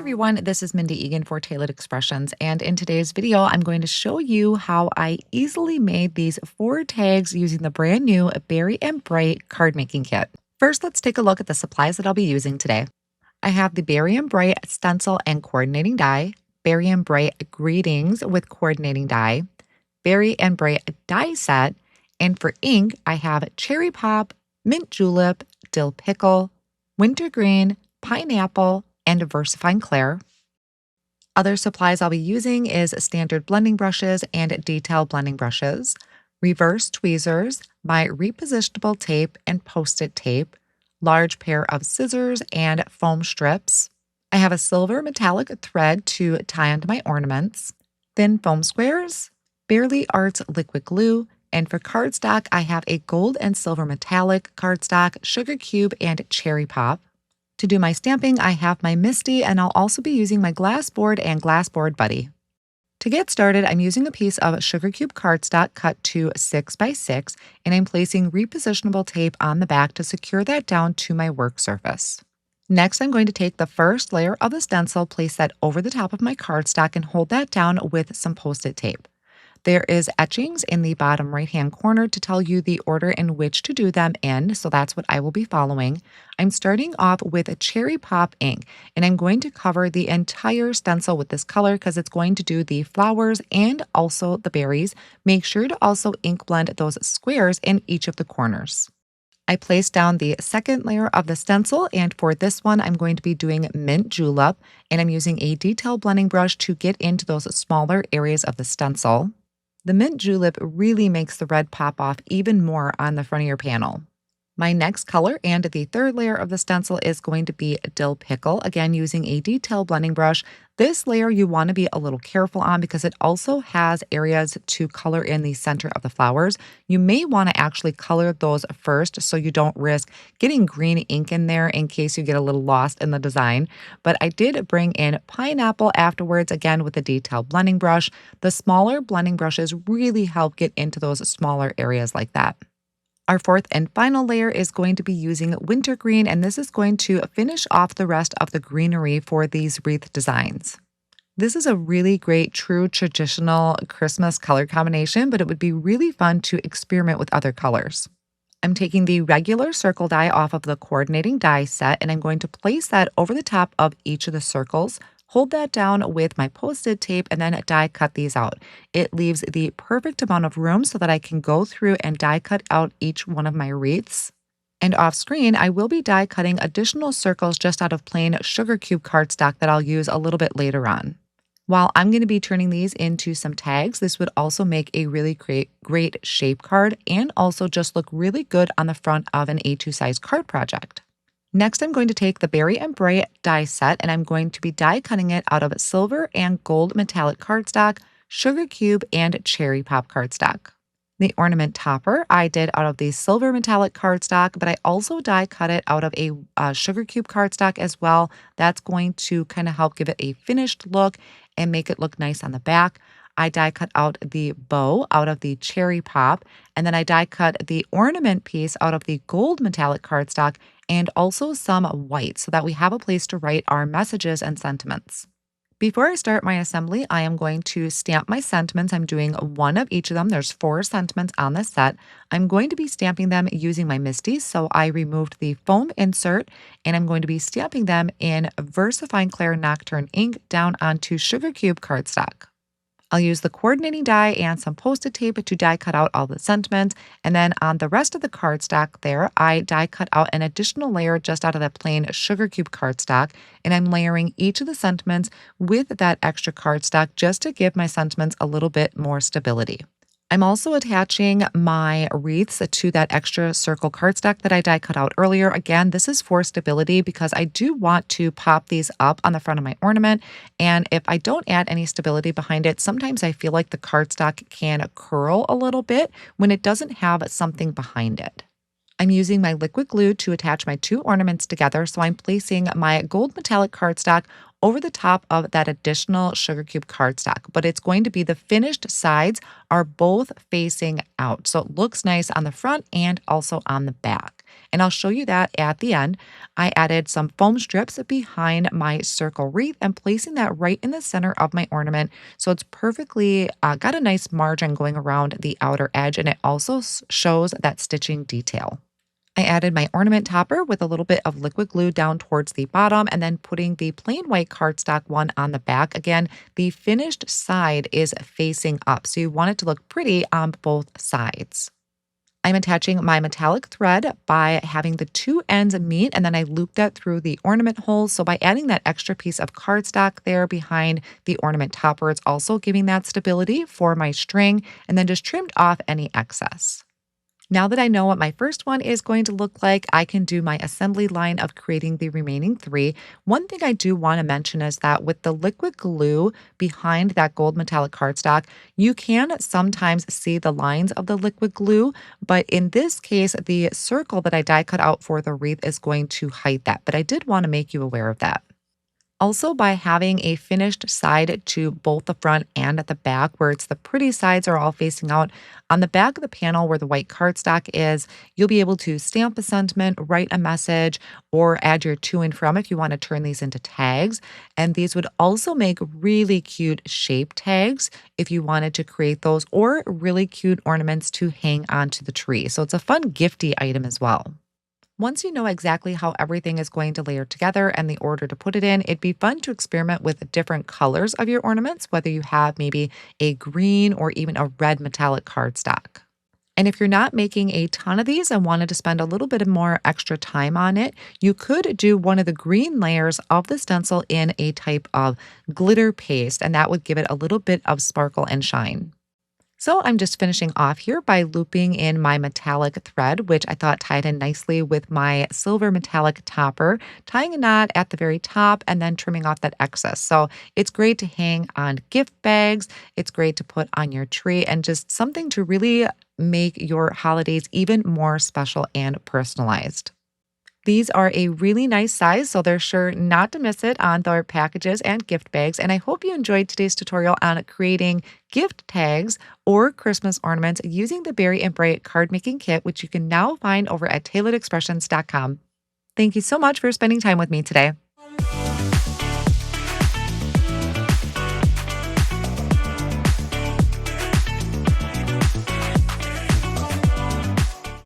everyone, this is Mindy Egan for Tailored Expressions, and in today's video, I'm going to show you how I easily made these 4 tags using the brand new Berry and Bright card making kit. First, let's take a look at the supplies that I'll be using today. I have the Berry and Bright stencil and coordinating die, Berry and Bright greetings with coordinating die, Berry and Bright die set, and for ink, I have cherry pop, mint julep, dill pickle, wintergreen, pineapple, and versifying Claire. Other supplies I'll be using is standard blending brushes and detail blending brushes, reverse tweezers, my repositionable tape and post-it tape, large pair of scissors and foam strips. I have a silver metallic thread to tie onto my ornaments, thin foam squares, Barely Arts liquid glue, and for cardstock, I have a gold and silver metallic cardstock, sugar cube, and cherry pop. To do my stamping, I have my Misty, and I'll also be using my glass board and glass board buddy. To get started, I'm using a piece of sugar cube cardstock cut to 6 by 6, and I'm placing repositionable tape on the back to secure that down to my work surface. Next, I'm going to take the first layer of the stencil, place that over the top of my cardstock, and hold that down with some post-it tape. There is etchings in the bottom right-hand corner to tell you the order in which to do them in, so that's what I will be following. I'm starting off with a cherry pop ink, and I'm going to cover the entire stencil with this color because it's going to do the flowers and also the berries. Make sure to also ink blend those squares in each of the corners. I placed down the second layer of the stencil, and for this one, I'm going to be doing mint julep, and I'm using a detail blending brush to get into those smaller areas of the stencil. The mint julep really makes the red pop off even more on the front of your panel. My next color and the third layer of the stencil is going to be dill pickle, again using a detail blending brush. This layer you want to be a little careful on because it also has areas to color in the center of the flowers. You may want to actually color those first so you don't risk getting green ink in there in case you get a little lost in the design. But I did bring in pineapple afterwards, again with a detail blending brush. The smaller blending brushes really help get into those smaller areas like that. Our fourth and final layer is going to be using wintergreen, and this is going to finish off the rest of the greenery for these wreath designs. This is a really great, true traditional Christmas color combination, but it would be really fun to experiment with other colors. I'm taking the regular circle die off of the coordinating die set, and I'm going to place that over the top of each of the circles. Hold that down with my post-it tape and then die cut these out. It leaves the perfect amount of room so that I can go through and die cut out each one of my wreaths. And off screen, I will be die cutting additional circles just out of plain sugar cube cardstock that I'll use a little bit later on. While I'm going to be turning these into some tags, this would also make a really great shape card and also just look really good on the front of an A2 size card project. Next, I'm going to take the Berry and Bright die set, and I'm going to be die cutting it out of silver and gold metallic cardstock, sugar cube, and cherry pop cardstock. The ornament topper I did out of the silver metallic cardstock, but I also die cut it out of a sugar cube cardstock as well. That's going to kind of help give it a finished look and make it look nice on the back. I die cut out the bow out of the cherry pop, and then I die cut the ornament piece out of the gold metallic cardstock and also some white so that we have a place to write our messages and sentiments. Before I start my assembly, I am going to stamp my sentiments. I'm doing one of each of them. There's 4 sentiments on this set. I'm going to be stamping them using my Misty, so I removed the foam insert, and I'm going to be stamping them in Versifying Claire Nocturne ink down onto sugar cube cardstock. I'll use the coordinating die and some post-it tape to die cut out all the sentiments, and then on the rest of the cardstock there, I die cut out an additional layer just out of that plain sugar cube cardstock, and I'm layering each of the sentiments with that extra cardstock just to give my sentiments a little bit more stability. I'm also attaching my wreaths to that extra circle cardstock that I die cut out earlier. Again, this is for stability because I do want to pop these up on the front of my ornament. And if I don't add any stability behind it, sometimes I feel like the cardstock can curl a little bit when it doesn't have something behind it. I'm using my liquid glue to attach my 2 ornaments together, so I'm placing my gold metallic cardstock over the top of that additional sugar cube cardstock, but it's going to be the finished sides are both facing out, so it looks nice on the front and also on the back. And I'll show you that at the end. I added some foam strips behind my circle wreath and placing that right in the center of my ornament. So it's perfectly got a nice margin going around the outer edge, and it also shows that stitching detail. I added my ornament topper with a little bit of liquid glue down towards the bottom and then putting the plain white cardstock one on the back. Again, the finished side is facing up, so you want it to look pretty on both sides. I'm attaching my metallic thread by having the two ends meet, and then I loop that through the ornament holes. So by adding that extra piece of cardstock there behind the ornament topper, it's also giving that stability for my string, and then just trimmed off any excess. Now that I know what my first one is going to look like, I can do my assembly line of creating the remaining three. One thing I do want to mention is that with the liquid glue behind that gold metallic cardstock, you can sometimes see the lines of the liquid glue, but in this case, the circle that I die cut out for the wreath is going to hide that. But I did want to make you aware of that. Also, by having a finished side to both the front and at the back, where it's the pretty sides are all facing out, on the back of the panel where the white cardstock is, you'll be able to stamp a sentiment, write a message, or add your to and from if you want to turn these into tags. And these would also make really cute shape tags if you wanted to create those, or really cute ornaments to hang onto the tree. So it's a fun gifty item as well. Once you know exactly how everything is going to layer together and the order to put it in, it'd be fun to experiment with different colors of your ornaments, whether you have maybe a green or even a red metallic cardstock. And if you're not making a ton of these and wanted to spend a little bit more extra time on it, you could do one of the green layers of the stencil in a type of glitter paste, and that would give it a little bit of sparkle and shine. So I'm just finishing off here by looping in my metallic thread, which I thought tied in nicely with my silver metallic topper, tying a knot at the very top and then trimming off that excess. So it's great to hang on gift bags. It's great to put on your tree and just something to really make your holidays even more special and personalized. These are a really nice size, so they're sure not to miss it on their packages and gift bags. And I hope you enjoyed today's tutorial on creating gift tags or Christmas ornaments using the Berry and Bright card making kit, which you can now find over at tailoredexpressions.com. Thank you so much for spending time with me today.